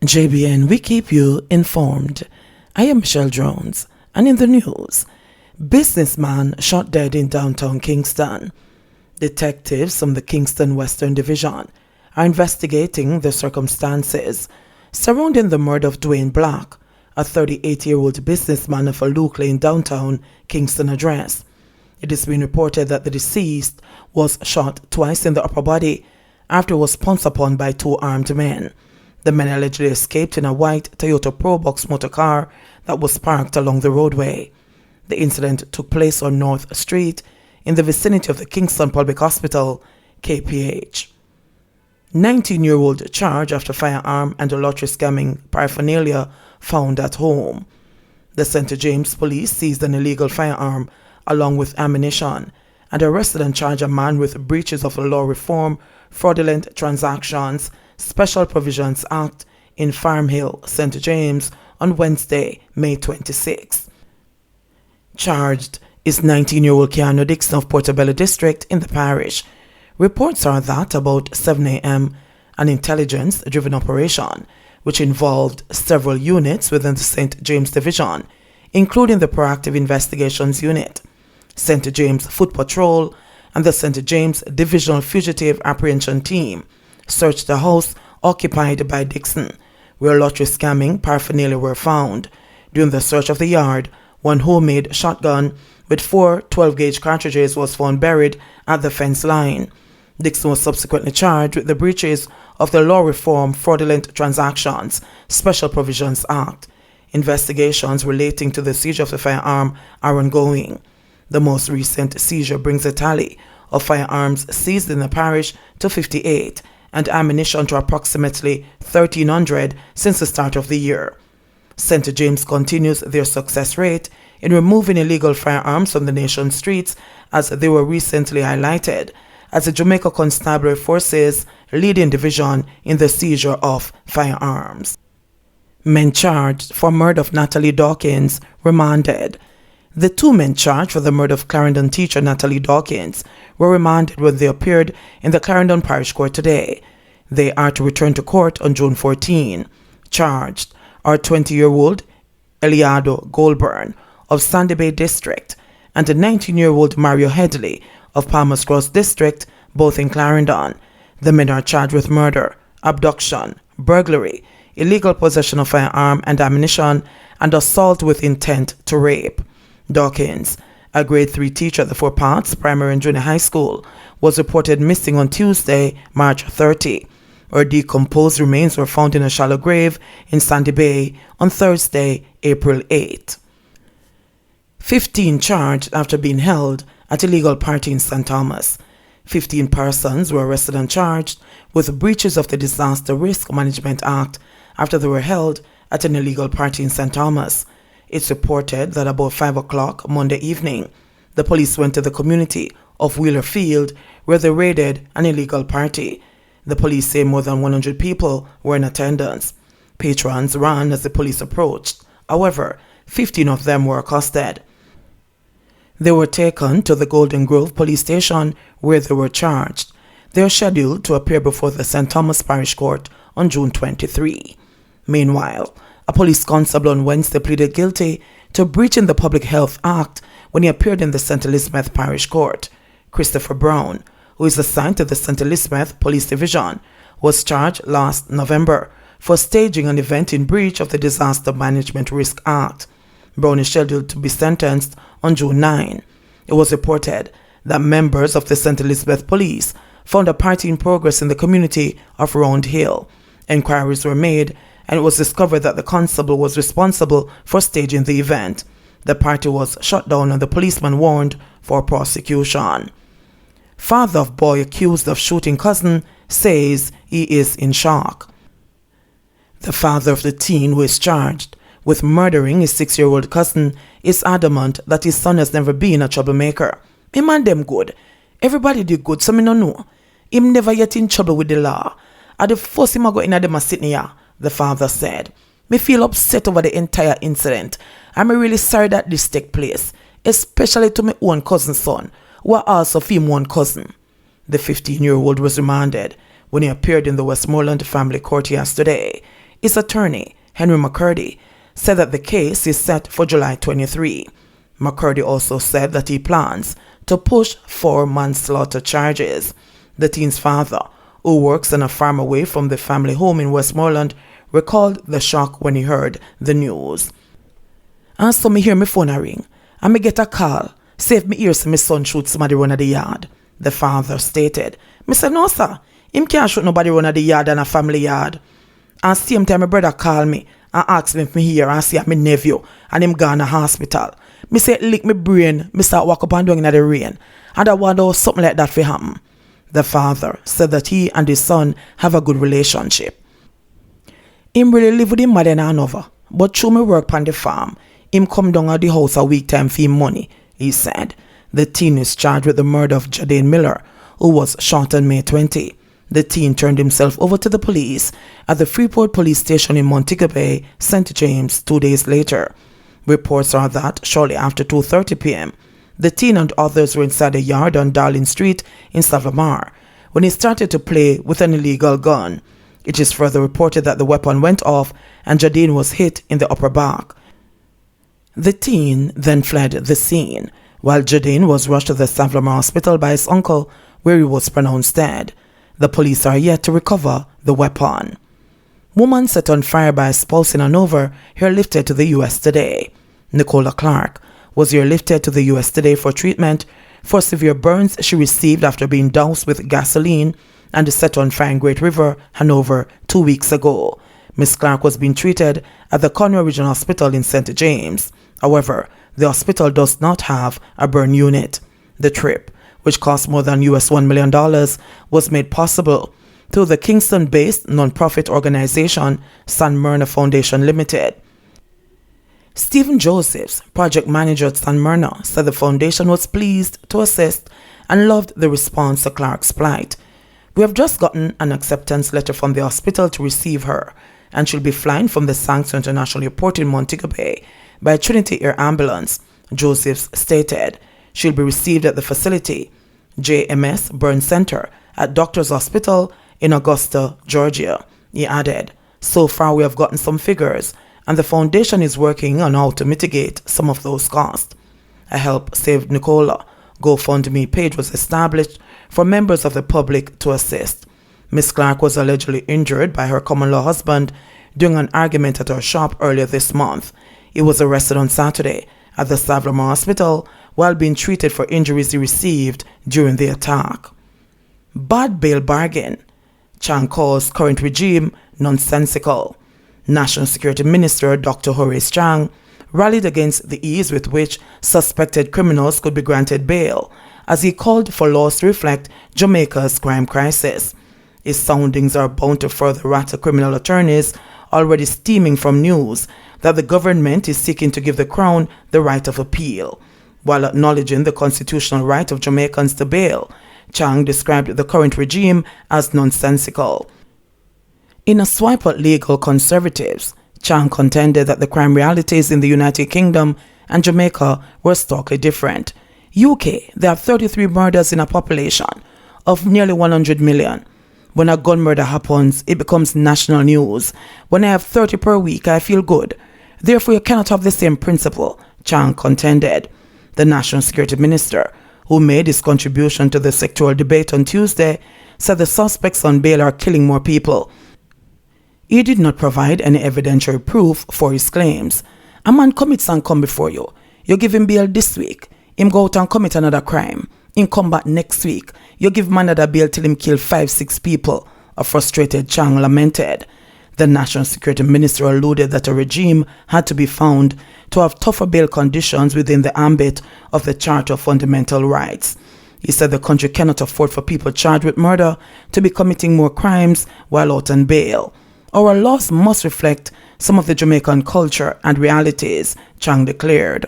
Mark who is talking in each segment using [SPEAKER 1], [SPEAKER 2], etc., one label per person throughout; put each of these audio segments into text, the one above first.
[SPEAKER 1] JBN, we keep you informed. I am Michelle Jones, and in the news, businessman shot dead in downtown Kingston. Detectives from the Kingston Western Division are investigating the circumstances surrounding the murder of Dwayne Black, a 38-year-old businessman of a Luke Lane downtown Kingston address. It has been reported that the deceased was shot twice in the upper body after he was pounced upon by two armed men. The men allegedly escaped in a white Toyota Probox motor car that was parked along the roadway. The incident took place on North Street in the vicinity of the Kingston Public Hospital, KPH. 19-year-old charged after firearm and a lottery scamming paraphernalia found at home. The St. James Police seized an illegal firearm along with ammunition and arrested and charged a man with breaches of the Law Reform, Fraudulent Transactions, Special Provisions Act in Farm Hill, St. James on Wednesday, May 26. Charged is 19-year-old Keanu Dixon of Portobello District in the parish. Reports are that about 7 a.m., an intelligence-driven operation, which involved several units within the St. James Division, including the Proactive Investigations Unit, St. James Foot Patrol, and the St. James Divisional Fugitive Apprehension Team, searched the house occupied by Dixon, where lottery scamming paraphernalia were found. During the search of the yard, one homemade shotgun with 4 12-gauge cartridges was found buried at the fence line. Dixon was subsequently charged with the breaches of the Law Reform, Fraudulent Transactions, Special Provisions Act. Investigations relating to the seizure of the firearm are ongoing. The most recent seizure brings a tally of firearms seized in the parish to 58 and ammunition to approximately 1,300 since the start of the year. St. James continues their success rate in removing illegal firearms from the nation's streets, as they were recently highlighted as the Jamaica Constabulary Force's leading division in the seizure of firearms. Men charged for murder of Natalie Dawkins remanded. The 2 men charged for the murder of Clarendon teacher Natalie Dawkins were remanded when they appeared in the Clarendon Parish Court today. They are to return to court on June 14. Charged are 20-year-old Eliado Goldburn of Sandy Bay District and a 19-year-old Mario Headley of Palmer's Cross District, both in Clarendon. The men are charged with murder, abduction, burglary, illegal possession of firearm and ammunition, and assault with intent to rape. Dawkins, a grade 3 teacher at the Four Paths Primary and Junior High School, was reported missing on Tuesday, March 30. Her decomposed remains were found in a shallow grave in Sandy Bay on Thursday, April 8. 15 charged after being held at illegal party in St. Thomas. 15 persons were arrested and charged with breaches of the Disaster Risk Management Act after they were held at an illegal party in St. Thomas. It's reported that about 5 o'clock Monday evening, the police went to the community of Wheeler Field where they raided an illegal party. The police say more than 100 people were in attendance. Patrons ran as the police approached. However, 15 of them were accosted. They were taken to the Golden Grove police station where they were charged. They are scheduled to appear before the St. Thomas Parish Court on June 23. Meanwhile, a police constable on Wednesday pleaded guilty to breaching the Public Health Act when he appeared in the St. Elizabeth Parish Court. Christopher Brown, who is assigned to the St. Elizabeth Police Division, was charged last November for staging an event in breach of the Disaster Management Risk Act. Brown is scheduled to be sentenced on June 9. It was reported that members of the St. Elizabeth Police found a party in progress in the community of Round Hill. Inquiries were made, and it was discovered that the constable was responsible for staging the event. The party was shut down and the policeman warned for prosecution. Father of boy accused of shooting cousin says he is in shock. The father of the teen who is charged with murdering his 6-year-old cousin is adamant that his son has never been a troublemaker. Me man them good. Everybody did good, so me no know. Him never yet in trouble with the law. At the first him a go in a dem a sitting here, the father said. Me feel upset over the entire incident. I'm really sorry that this take place, especially to my own cousin's son, who are also him one cousin. The 15-year-old was remanded when he appeared in the Westmoreland Family Court yesterday. his attorney, Henry McCurdy, said that the case is set for July 23. McCurdy also said that he plans to push for manslaughter charges. The teen's father, who works on a farm away from the family home in Westmoreland, recalled the shock when he heard the news. And so me hear my phone a ring, and me get a call, say if me hear my son shoot somebody run at the yard. The father stated. Me said, no sir, him can't shoot nobody run at the yard and a family yard. And same time my brother call me and ask me if me here and see my nephew and him gone to hospital. Me say lick me brain, me start walk up and down in the rain. And I wonder something like that for happen. The father said that he and his son have a good relationship. Him really live with him mother and another, but through me work on the farm, him come down at the house a week time for him money, he said. The teen is charged with the murder of Jadane Miller, who was shot on May 20. The teen turned himself over to the police at the Freeport Police Station in Montego Bay, St. James, 2 days later. Reports are that shortly after 2:30 p.m., the teen and others were inside a yard on Darling Street in Savlamar when he started to play with an illegal gun. It is further reported that the weapon went off and Jadane was hit in the upper back. The teen then fled the scene, while Jadane was rushed to the Savlamar Hospital by his uncle, where he was pronounced dead. The police are yet to recover the weapon. Woman set on fire by a spouse in Hanover, airlifted to the U.S. today. Nicola Clark was airlifted to the U.S. today for treatment for severe burns she received after being doused with gasoline and set on fire in Great River, Hanover, 2 weeks ago. Miss Clark was being treated at the Conroe Regional Hospital in St. James. However, the hospital does not have a burn unit. The trip, which cost more than $1 million, was made possible through the Kingston-based non-profit organization San Myrna Foundation Limited. Stephen Josephs, project manager at San Myrna, said the foundation was pleased to assist and loved the response to Clark's plight. We have just gotten an acceptance letter from the hospital to receive her, and she'll be flying from the Sanctuary International Airport in Montego Bay by Trinity Air Ambulance, Josephs stated. She'll be received at the facility, JMS Burn Center, at Doctors Hospital in Augusta, Georgia. He added, so far we have gotten some figures, and the foundation is working on how to mitigate some of those costs. A Help Save Nicola GoFundMe page was established for members of the public to assist. Miss Clark was allegedly injured by her common-law husband during an argument at her shop earlier this month. He was arrested on Saturday at the Savlamar Hospital while being treated for injuries he received during the attack. Bad bail bargain. Chang calls current regime nonsensical. National Security Minister Dr. Horace Chang rallied against the ease with which suspected criminals could be granted bail, as he called for laws to reflect Jamaica's crime crisis. His soundings are bound to further rattle criminal attorneys already steaming from news that the government is seeking to give the Crown the right of appeal. While acknowledging the constitutional right of Jamaicans to bail, Chang described the current regime as nonsensical. In a swipe at legal conservatives, Chang contended that the crime realities in the United Kingdom and Jamaica were starkly different. UK, there are 33 murders in a population of nearly 100 million. When a gun murder happens, it becomes national news. When I have 30 per week, I feel good. Therefore, you cannot have the same principle, Chang contended. The National Security Minister, who made his contribution to the sectoral debate on Tuesday, said the suspects on bail are killing more people. He did not provide any evidentiary proof for his claims. A man commits and come before you. You give him bail this week. Him go out and commit another crime. Him come back next week. You give him another bail till him kill 5-6 people, a frustrated Chang lamented. The National Security Minister alluded that a regime had to be found to have tougher bail conditions within the ambit of the Charter of Fundamental Rights. He said the country cannot afford for people charged with murder to be committing more crimes while out on bail. Our laws must reflect some of the Jamaican culture and realities, Chang declared.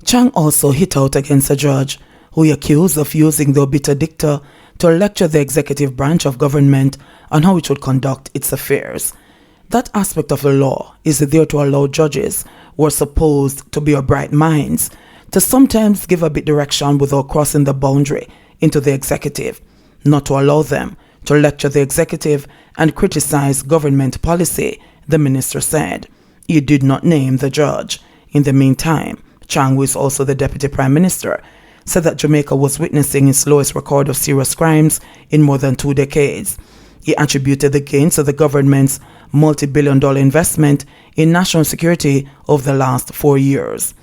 [SPEAKER 1] Chang also hit out against a judge who he accused of using the obiter dicta to lecture the executive branch of government on how it should conduct its affairs. That aspect of the law is there to allow judges, who are supposed to be of bright minds, to sometimes give a bit direction without crossing the boundary into the executive, not to allow them to lecture the executive and criticize government policy, the minister said. He did not name the judge. In the meantime, Chang, who is also the deputy prime minister, said that Jamaica was witnessing its lowest record of serious crimes in more than 2 decades. He attributed the gains to the government's multi-billion-dollar investment in national security over the last 4 years.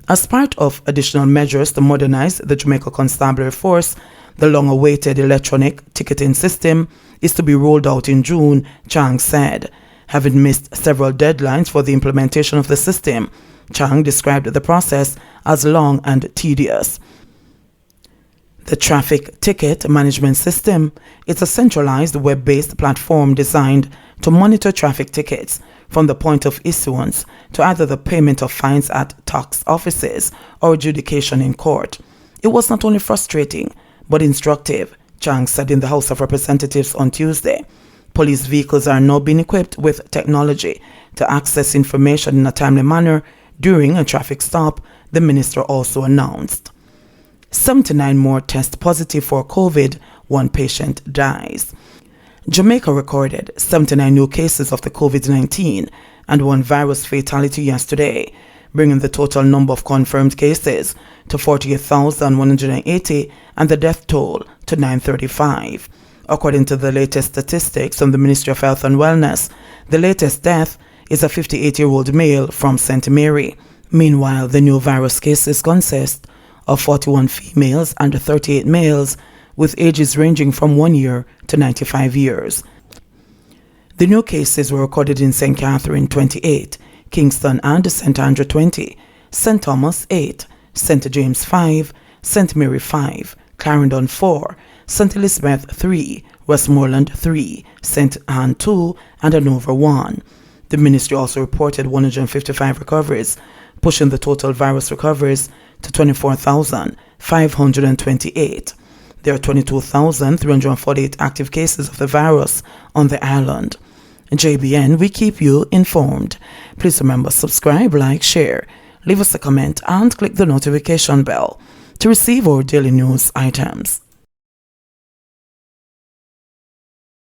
[SPEAKER 1] As part of additional measures to modernize the Jamaica Constabulary Force, the long-awaited electronic ticketing system is to be rolled out in June, Chang said. Having missed several deadlines for the implementation of the system, Chang described the process as long and tedious. The traffic ticket management system is a centralized web-based platform designed to monitor traffic tickets from the point of issuance to either the payment of fines at tax offices or adjudication in court. It was not only frustrating, but instructive, Chang said in the House of Representatives on Tuesday. Police vehicles are now being equipped with technology to access information in a timely manner during a traffic stop, the minister also announced. 79 more test positive for COVID, 1 patient dies. Jamaica recorded 79 new cases of the COVID-19 and 1 virus fatality yesterday, bringing the total number of confirmed cases to 48,180 and the death toll to 935. According to the latest statistics from the Ministry of Health and Wellness, the latest death is a 58-year-old male from St. Mary. Meanwhile, the new virus cases consist of 41 females and 38 males with ages ranging from 1 year to 95 years. The new cases were recorded in St. Catherine 28, Kingston and St. Andrew 20, St. Thomas 8, St. James 5, St. Mary 5, Clarendon 4, St. Elizabeth 3, Westmoreland 3, St. Anne 2, and Hanover 1. The ministry also reported 155 recoveries, pushing the total virus recoveries to 24,528. There are 22,348 active cases of the virus on the island. JBN, we keep you informed. Please remember, subscribe, like, share, leave us a comment, and click the notification bell to receive our daily news items.